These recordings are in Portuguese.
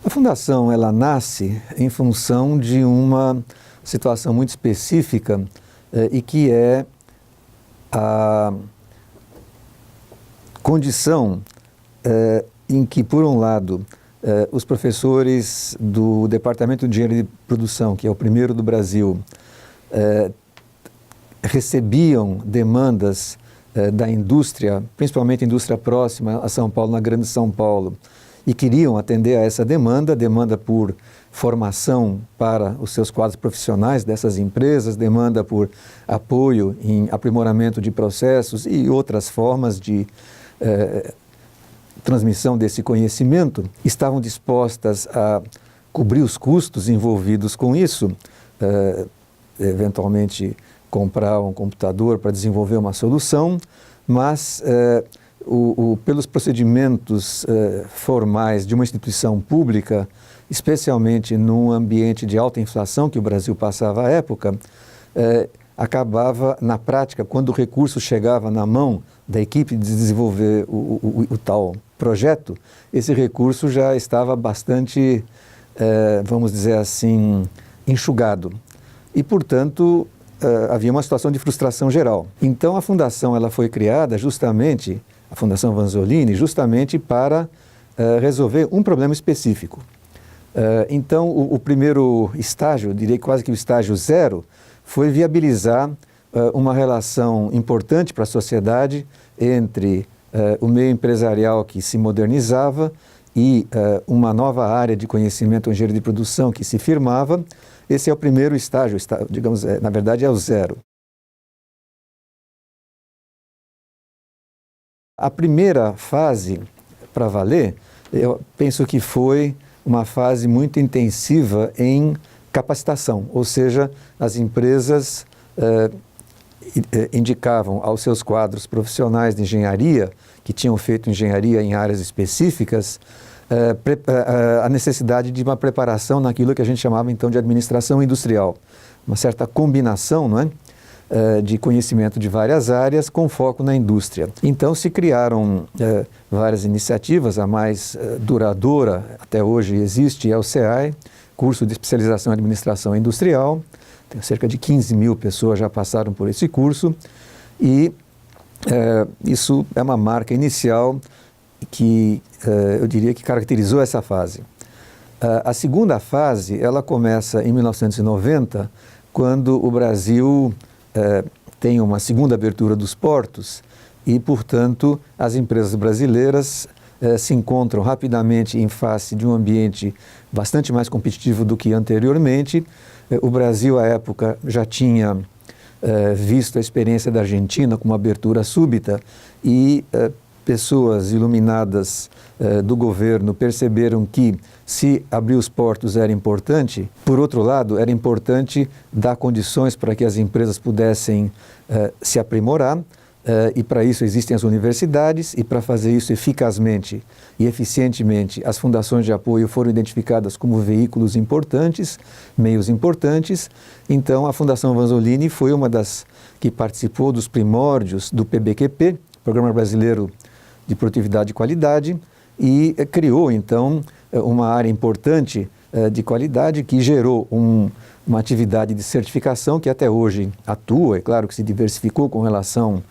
A fundação ela nasce em função de uma situação muito específica e que é a condição em que, por um lado, os professores do Departamento de Engenharia de Produção, que é o primeiro do Brasil, recebiam demandas da indústria, principalmente indústria próxima a São Paulo, na Grande São Paulo, e queriam atender a essa demanda por formação para os seus quadros profissionais dessas empresas, demanda por apoio em aprimoramento de processos e outras formas de transmissão desse conhecimento, estavam dispostas a cobrir os custos envolvidos com isso, eventualmente comprar um computador para desenvolver uma solução, mas pelos procedimentos formais de uma instituição pública, especialmente num ambiente de alta inflação que o Brasil passava à época, acabava, na prática, quando o recurso chegava na mão da equipe de desenvolver o tal projeto, esse recurso já estava bastante, vamos dizer assim, enxugado. E, portanto, havia uma situação de frustração geral. Então, a fundação ela foi criada justamente, a Fundação Vanzolini, justamente para resolver um problema específico. Então, o primeiro estágio, diria quase que o estágio zero, foi viabilizar uma relação importante para a sociedade entre o meio empresarial que se modernizava e uma nova área de conhecimento em engenharia de produção que se firmava. Esse é o primeiro estágio, digamos, na verdade é o zero. A primeira fase, para valer, eu penso que foi uma fase muito intensiva em capacitação, ou seja, as empresas indicavam aos seus quadros profissionais de engenharia, que tinham feito engenharia em áreas específicas, a necessidade de uma preparação naquilo que a gente chamava então de administração industrial, uma certa combinação, não é? De conhecimento de várias áreas com foco na indústria. Então se criaram várias iniciativas, a mais duradoura até hoje existe é o CEAI, curso de especialização em administração industrial. Tem cerca de 15 mil pessoas já passaram por esse curso e isso é uma marca inicial que eu diria que caracterizou essa fase. A segunda fase, ela começa em 1990, quando o Brasil tem uma segunda abertura dos portos e, portanto, as empresas brasileiras se encontram rapidamente em face de um ambiente bastante mais competitivo do que anteriormente. O Brasil, à época, já tinha visto a experiência da Argentina com uma abertura súbita e pessoas iluminadas do governo perceberam que se abrir os portos era importante. Por outro lado, era importante dar condições para que as empresas pudessem se aprimorar e para isso existem as universidades e para fazer isso eficazmente e eficientemente as fundações de apoio foram identificadas como veículos importantes, meios importantes. Então a Fundação Vanzolini foi uma das que participou dos primórdios do PBQP, Programa Brasileiro de Produtividade e Qualidade, e criou então uma área importante de qualidade que gerou uma atividade de certificação que até hoje atua, é claro que se diversificou com relação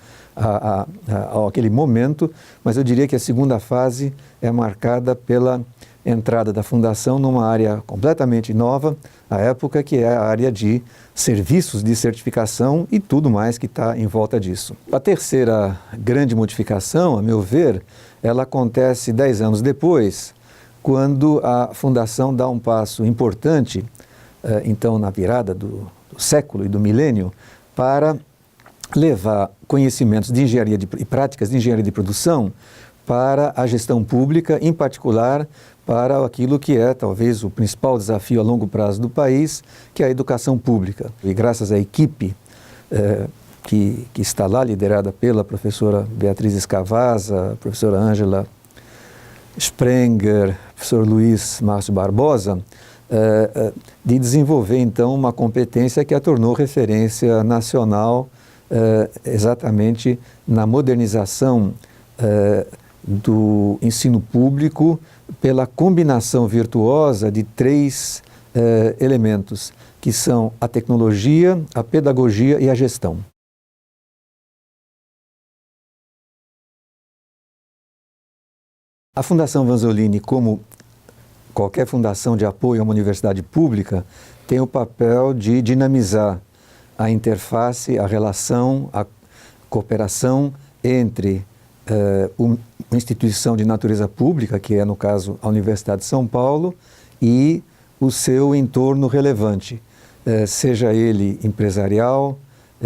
àquele momento, mas eu diria que a segunda fase é marcada pela entrada da Fundação numa área completamente nova, à época, que é a área de serviços de certificação e tudo mais que está em volta disso. A terceira grande modificação, a meu ver, ela acontece 10 anos depois, quando a Fundação dá um passo importante, então na virada do século e do milênio, para levar conhecimentos de engenharia e práticas de engenharia de produção para a gestão pública, em particular para aquilo que é talvez o principal desafio a longo prazo do país, que é a educação pública. E graças à equipe que está lá, liderada pela professora Beatriz Escavazza, professora Ângela Sprenger, professor Luiz Márcio Barbosa, de desenvolver então uma competência que a tornou referência nacional exatamente na modernização do ensino público pela combinação virtuosa de três elementos, que são a tecnologia, a pedagogia e a gestão. A Fundação Vanzolini, como qualquer fundação de apoio a uma universidade pública, tem o papel de dinamizar a interface, a relação, a cooperação entre uma instituição de natureza pública, que é, no caso, a Universidade de São Paulo, e o seu entorno relevante, seja ele empresarial,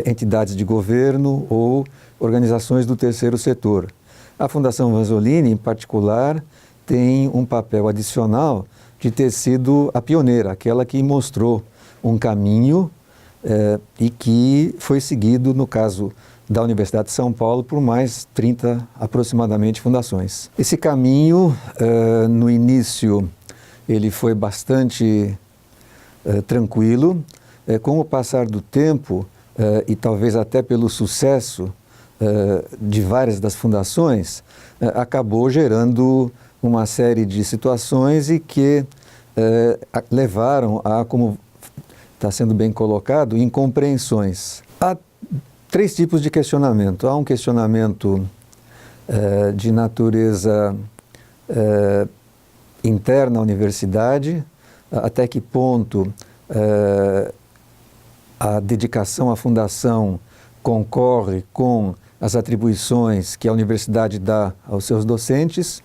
entidades de governo ou organizações do terceiro setor. A Fundação Vanzolini, em particular, tem um papel adicional de ter sido a pioneira, aquela que mostrou um caminho e que foi seguido, no caso da Universidade de São Paulo, por mais 30 aproximadamente fundações. Esse caminho, no início, ele foi bastante tranquilo. Com o passar do tempo, e talvez até pelo sucesso de várias das fundações, acabou gerando uma série de situações e que levaram a, como está sendo bem colocado, incompreensões. Há três tipos de questionamento. Há um questionamento de natureza interna à universidade, até que ponto a dedicação à fundação concorre com as atribuições que a universidade dá aos seus docentes.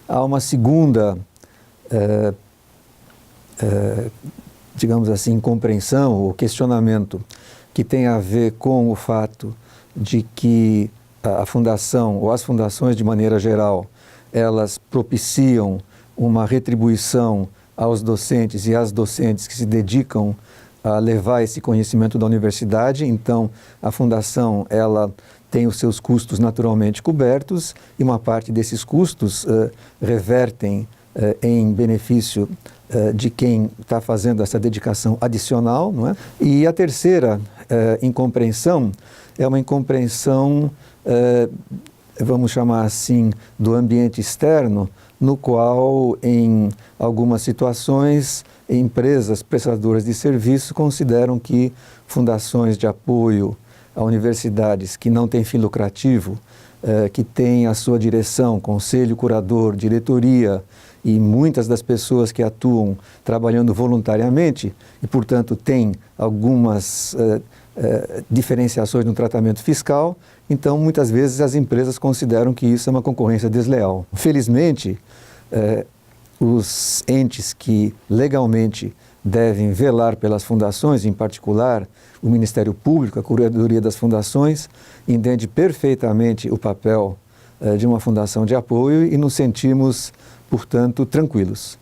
Há uma segunda, digamos assim, compreensão ou questionamento que tem a ver com o fato de que a fundação, ou as fundações de maneira geral, elas propiciam uma retribuição aos docentes e às docentes que se dedicam a levar esse conhecimento da universidade. Então, a fundação, ela tem os seus custos naturalmente cobertos e uma parte desses custos revertem em benefício de quem está fazendo essa dedicação adicional, não é? E a terceira incompreensão é uma incompreensão, vamos chamar assim, do ambiente externo, no qual, em algumas situações, empresas prestadoras de serviço consideram que fundações de apoio a universidades que não têm fim lucrativo, que têm a sua direção, conselho, curador, diretoria e muitas das pessoas que atuam trabalhando voluntariamente e, portanto, têm algumas diferenciações no tratamento fiscal, então, muitas vezes, as empresas consideram que isso é uma concorrência desleal. Felizmente, os entes que legalmente devem velar pelas fundações, em particular o Ministério Público, a Curadoria das Fundações, entende perfeitamente o papel de uma fundação de apoio e nos sentimos, portanto, tranquilos.